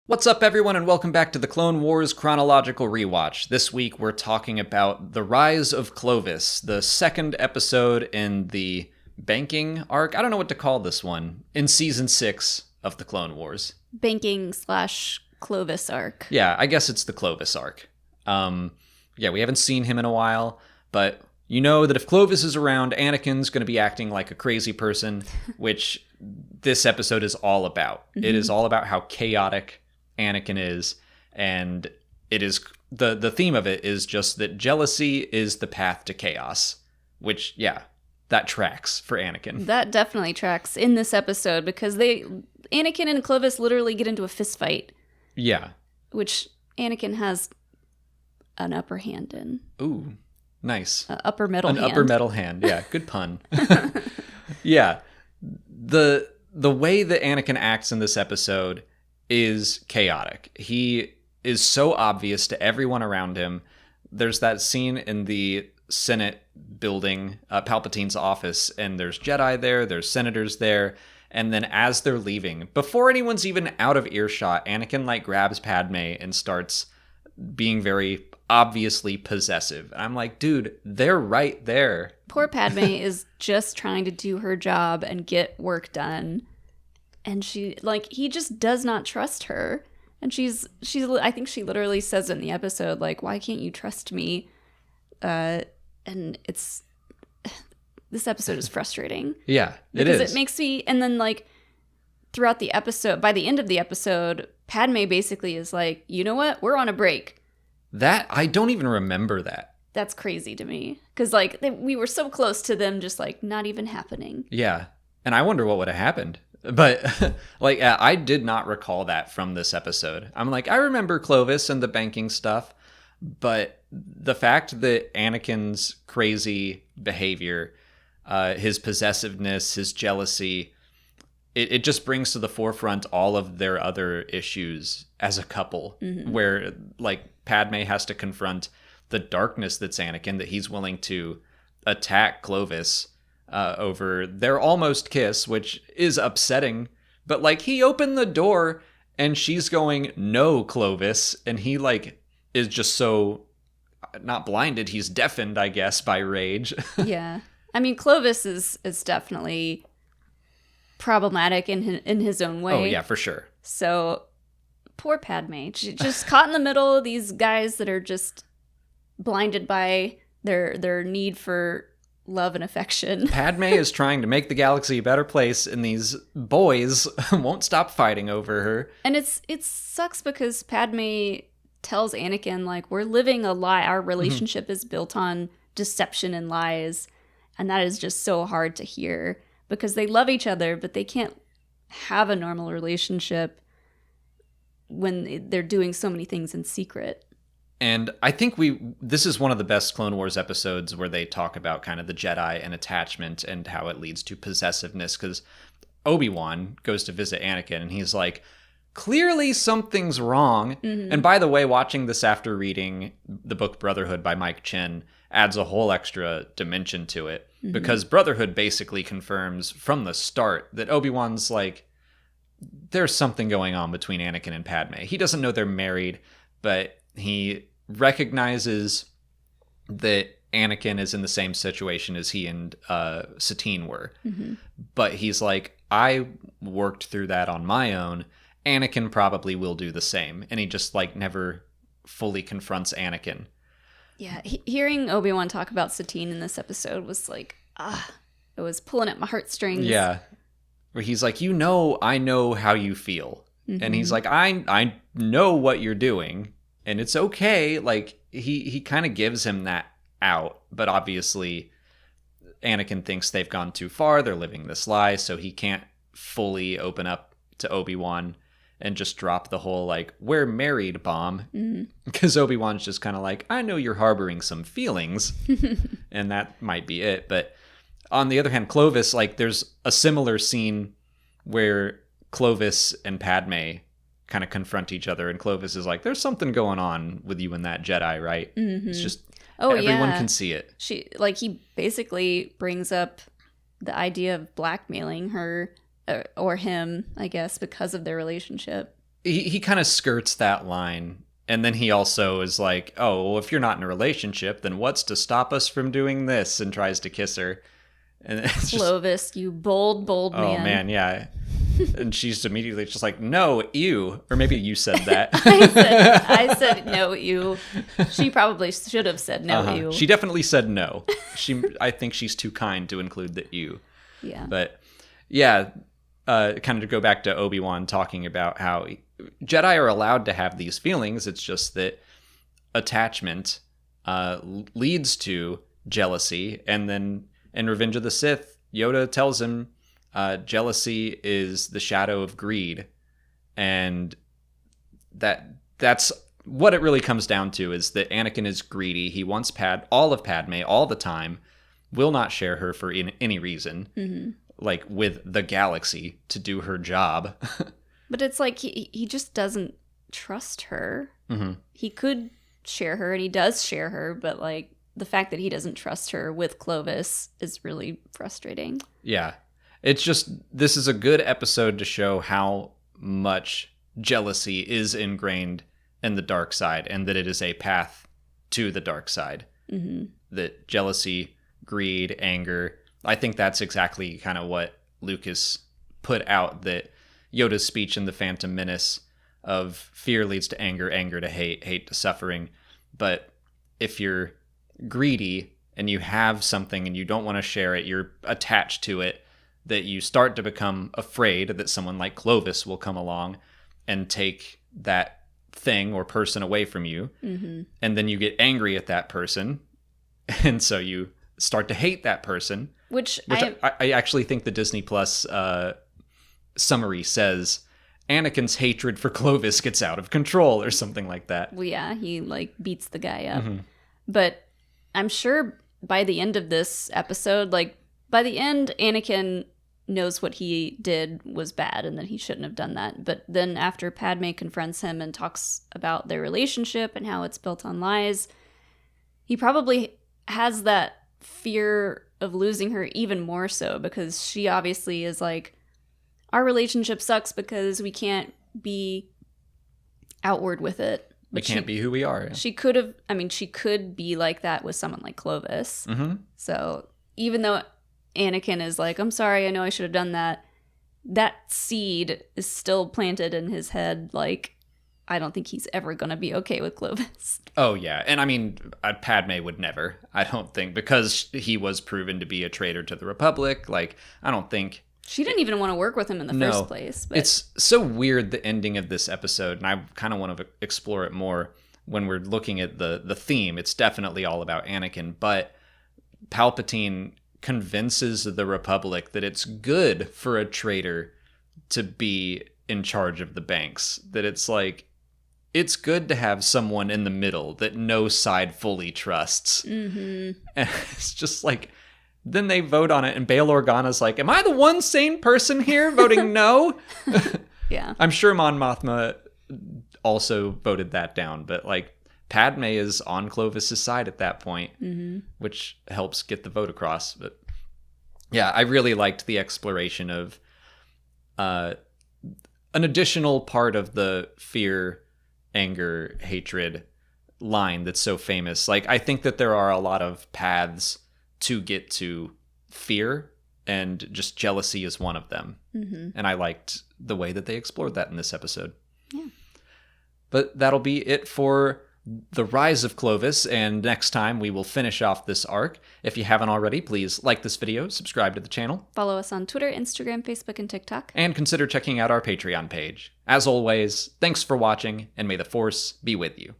What's up, everyone, and welcome back to the Clone Wars Chronological Rewatch. This week, we're talking about the Rise of Clovis, the second episode in the banking arc. I don't know what to call this one. In Season 6 of the Clone Wars. Banking/Clovis arc. Yeah, I guess it's the Clovis arc. We haven't seen him in a while, but you know that if Clovis is around, Anakin's going to be acting like a crazy person, which this episode is all about. Mm-hmm. It is all about how chaotic Anakin is, and it is the theme of it is just that jealousy is the path to chaos, which, yeah, that tracks for Anakin. That definitely tracks in this episode because Anakin and Clovis literally get into a fist fight. Yeah. Which Anakin has an upper hand in. Ooh, nice. Upper middle hand. An upper middle hand. Yeah, good pun. Yeah. The way that Anakin acts in this episode is chaotic. He is so obvious to everyone around him. There's that scene in the Senate building, Palpatine's office, and there's Jedi there, there's senators there, and then as they're leaving, before anyone's even out of earshot, Anakin grabs Padme and starts being very obviously possessive. I'm like, dude, they're right there. Poor Padme is just trying to do her job and get work done. And he just does not trust her. And she's I think she literally says in the episode, why can't you trust me? And this episode is frustrating. Yeah, because it makes me, and then throughout the episode, by the end of the episode, Padme basically is like, you know what? We're on a break. That, I don't even remember that. That's crazy to me. Because we were so close to them just not even happening. Yeah. And I wonder what would have happened. But I did not recall that from this episode. I'm I remember Clovis and the banking stuff, but the fact that Anakin's crazy behavior, his possessiveness, his jealousy, it just brings to the forefront all of their other issues as a couple, mm-hmm. where Padme has to confront the darkness that's Anakin, that he's willing to attack Clovis over their almost kiss, which is upsetting. But he opened the door and she's going, "No, Clovis," and he is just so not blinded, he's deafened, I guess, by rage. Yeah, I mean, Clovis is definitely problematic in his own way. Oh yeah, for sure. So poor Padme, she just caught in the middle of these guys that are just blinded by their need for love and affection. Padme is trying to make the galaxy a better place, and these boys won't stop fighting over her. And it sucks because Padme tells Anakin, we're living a lie. Our relationship mm-hmm. is built on deception and lies. And that is just so hard to hear because they love each other, but they can't have a normal relationship when they're doing so many things in secret. And I think this is one of the best Clone Wars episodes where they talk about kind of the Jedi and attachment and how it leads to possessiveness, because Obi-Wan goes to visit Anakin and he's like, clearly something's wrong. Mm-hmm. And by the way, watching this after reading the book Brotherhood by Mike Chen adds a whole extra dimension to it, mm-hmm. because Brotherhood basically confirms from the start that Obi-Wan's there's something going on between Anakin and Padme. He doesn't know they're married, but he recognizes that Anakin is in the same situation as he and Satine were. Mm-hmm. But he's I worked through that on my own. Anakin probably will do the same. And he just never fully confronts Anakin. Yeah, hearing Obi-Wan talk about Satine in this episode was it was pulling at my heartstrings. Yeah. Where he's I know how you feel. Mm-hmm. And he's I know what you're doing. And it's okay. He kind of gives him that out. But obviously, Anakin thinks they've gone too far. They're living this lie. So he can't fully open up to Obi-Wan and just drop the whole, we're married bomb. Because mm-hmm. Obi-Wan's just kind of I know you're harboring some feelings. And that might be it. But on the other hand, Clovis, there's a similar scene where Clovis and Padme kind of confront each other, and Clovis is there's something going on with you and that Jedi, right? Mm-hmm. It's just everyone can see it. He basically brings up the idea of blackmailing her or him, I guess, because of their relationship. he kind of skirts that line. And then he also is like, oh, well, if you're not in a relationship, then what's to stop us from doing this? And tries to kiss her. And it's just, Clovis, you bold man. oh, man, yeah. And she's immediately just like, no, ew. Or maybe you said that. I said no, ew. She probably should have said no, ew. She definitely said no. I think she's too kind to include the ew. Yeah. But yeah, kind of to go back to Obi-Wan talking about how Jedi are allowed to have these feelings. It's just that attachment leads to jealousy. And then in Revenge of the Sith, Yoda tells him jealousy is the shadow of greed. And that's what it really comes down to, is that Anakin is greedy. He wants all of Padme all the time, will not share her for any reason, like with the galaxy to do her job. But it's like he just doesn't trust her. He could share her, and he does share her, but like the fact that he doesn't trust her with Clovis is really frustrating. Yeah. It's just, this is a good episode to show how much jealousy is ingrained in the dark side, and that it is a path to the dark side. That jealousy, greed, anger, I think that's exactly kind of what Lucas put out, that Yoda's speech in The Phantom Menace of fear leads to anger, anger to hate, hate to suffering. But if you're greedy and you have something and you don't want to share it, you're attached to it, that you start to become afraid that someone like Clovis will come along and take that thing or person away from you. And then you get angry at that person. And so you start to hate that person. Which I actually think the Disney Plus summary says Anakin's hatred for Clovis gets out of control or something like that. Well, yeah, he like beats the guy up. But I'm sure by the end of this episode, like by the end, Anakin knows what he did was bad and that he shouldn't have done that. But then after Padme confronts him and talks about their relationship and how it's built on lies, he probably has that fear of losing her even more so, because she obviously is like, our relationship sucks because we can't be outward with it. But we can't be who we are. Yeah. She could be like that with someone like Clovis. So even though Anakin is like, I'm sorry, I know I should have done that, that seed is still planted in his head. Like, I don't think he's ever going to be okay with Clovis. Oh, yeah. And I mean, Padme would never, I don't think, because he was proven to be a traitor to the Republic. Like, I don't think... She didn't even want to work with him in the first place. But it's so weird, the ending of this episode, and I kind of want to explore it more when we're looking at the theme. It's definitely all about Anakin, but Palpatine convinces the Republic that it's good for a traitor to be in charge of the banks. That it's like, it's good to have someone in the middle that no side fully trusts. And it's just like... Then they vote on it, and Bail Organa's like, am I the one sane person here voting no? Yeah. I'm sure Mon Mothma also voted that down, but like Padme is on Clovis's side at that point, which helps get the vote across. But yeah, I really liked the exploration of an additional part of the fear, anger, hatred line that's so famous. Like, I think that there are a lot of paths to get to fear, and just jealousy is one of them. And I liked the way that they explored that in this episode. Yeah. But that'll be it for the Rise of Clovis, and next time we will finish off this arc. If you haven't already, please like this video, subscribe to the channel. Follow us on Twitter, Instagram, Facebook, and TikTok. And consider checking out our Patreon page. As always, thanks for watching, and may the Force be with you.